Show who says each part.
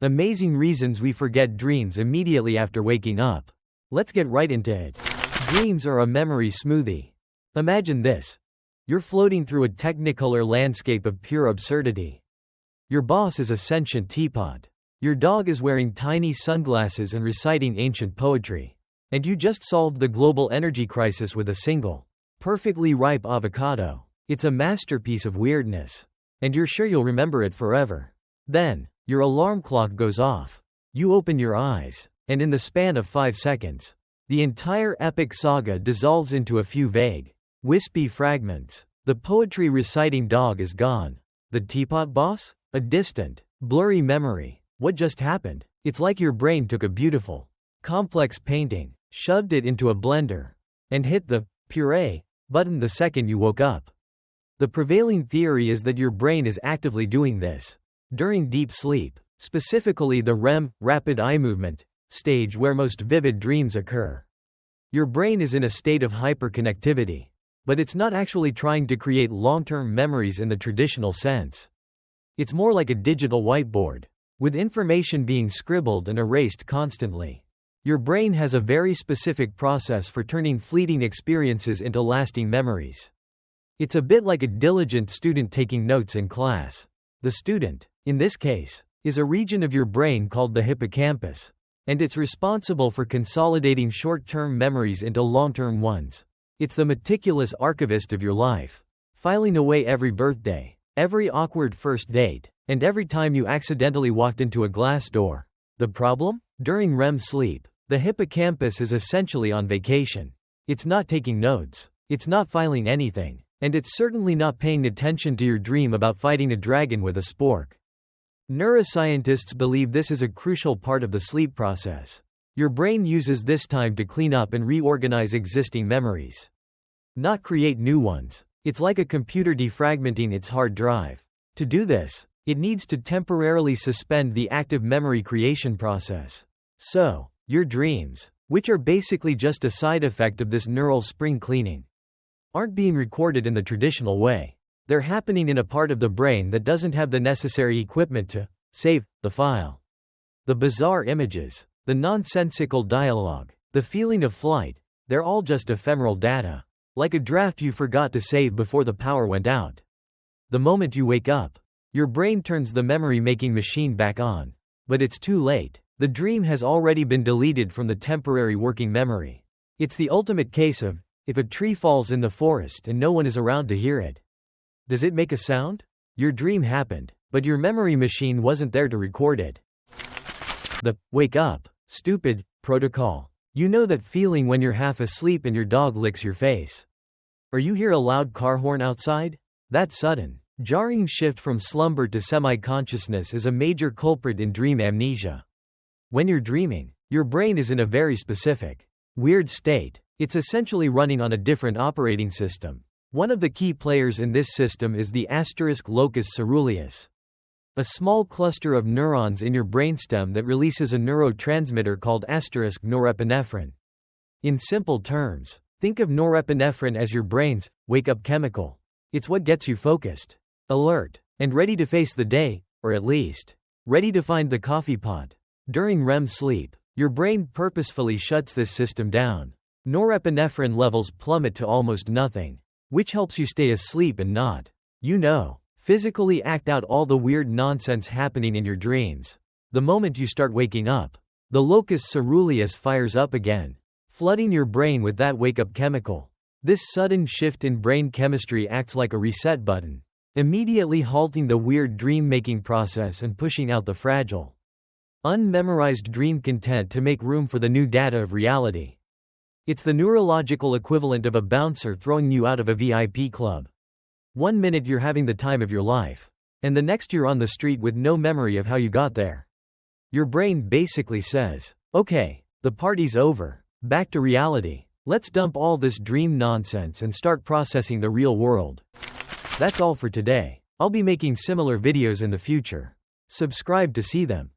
Speaker 1: Amazing reasons we forget dreams immediately after waking up. Let's get right into it. Dreams are a memory smoothie. Imagine this. You're floating through a technicolor landscape of pure absurdity. Your boss is a sentient teapot. Your dog is wearing tiny sunglasses and reciting ancient poetry. And you just solved the global energy crisis with a single, perfectly ripe avocado. It's a masterpiece of weirdness. And you're sure you'll remember it forever. Then, your alarm clock goes off. You open your eyes, and in the span of 5 seconds, the entire epic saga dissolves into a few vague, wispy fragments. The poetry reciting dog is gone. The teapot boss? A distant, blurry memory. What just happened? It's like your brain took a beautiful, complex painting, shoved it into a blender, and hit the puree button the second you woke up. The prevailing theory is that your brain is actively doing this during deep sleep, specifically the REM, rapid eye movement, stage where most vivid dreams occur. Your brain is in a state of hyperconnectivity, but it's not actually trying to create long-term memories in the traditional sense. It's more like a digital whiteboard, with information being scribbled and erased constantly. Your brain has a very specific process for turning fleeting experiences into lasting memories. It's a bit like a diligent student taking notes in class. The student, in this case, is a region of your brain called the hippocampus, and it's responsible for consolidating short-term memories into long-term ones. It's the meticulous archivist of your life, filing away every birthday, every awkward first date, and every time you accidentally walked into a glass door. The problem? During REM sleep, the hippocampus is essentially on vacation. It's not taking notes, it's not filing anything, and it's certainly not paying attention to your dream about fighting a dragon with a spork. Neuroscientists believe this is a crucial part of the sleep process. Your brain uses this time to clean up and reorganize existing memories, not create new ones. It's like a computer defragmenting its hard drive. To do this, it needs to temporarily suspend the active memory creation process. So, your dreams, which are basically just a side effect of this neural spring cleaning, aren't being recorded in the traditional way. They're happening in a part of the brain that doesn't have the necessary equipment to save the file. The bizarre images, the nonsensical dialogue, the feeling of flight, they're all just ephemeral data, like a draft you forgot to save before the power went out. The moment you wake up, your brain turns the memory-making machine back on. But it's too late. The dream has already been deleted from the temporary working memory. It's the ultimate case of, if a tree falls in the forest and no one is around to hear it, does it make a sound? Your dream happened, but your memory machine wasn't there to record it. The wake up, stupid protocol. You know that feeling when you're half asleep and your dog licks your face. Or you hear a loud car horn outside? That sudden, jarring shift from slumber to semi-consciousness is a major culprit in dream amnesia. When you're dreaming, your brain is in a very specific, weird state. It's essentially running on a different operating system. One of the key players in this system is the asterisk locus ceruleus, a small cluster of neurons in your brainstem that releases a neurotransmitter called asterisk norepinephrine. In simple terms, think of norepinephrine as your brain's wake-up chemical. It's what gets you focused, alert, and ready to face the day, or at least, ready to find the coffee pot. During REM sleep, your brain purposefully shuts this system down. Norepinephrine levels plummet to almost nothing, which helps you stay asleep and not, physically act out all the weird nonsense happening in your dreams. The moment you start waking up, the locus ceruleus fires up again, flooding your brain with that wake-up chemical. This sudden shift in brain chemistry acts like a reset button, immediately halting the weird dream-making process and pushing out the fragile, unmemorized dream content to make room for the new data of reality. It's the neurological equivalent of a bouncer throwing you out of a VIP club. 1 minute you're having the time of your life, and the next you're on the street with no memory of how you got there. Your brain basically says, okay, the party's over, back to reality. Let's dump all this dream nonsense and start processing the real world. That's all for today. I'll be making similar videos in the future. Subscribe to see them.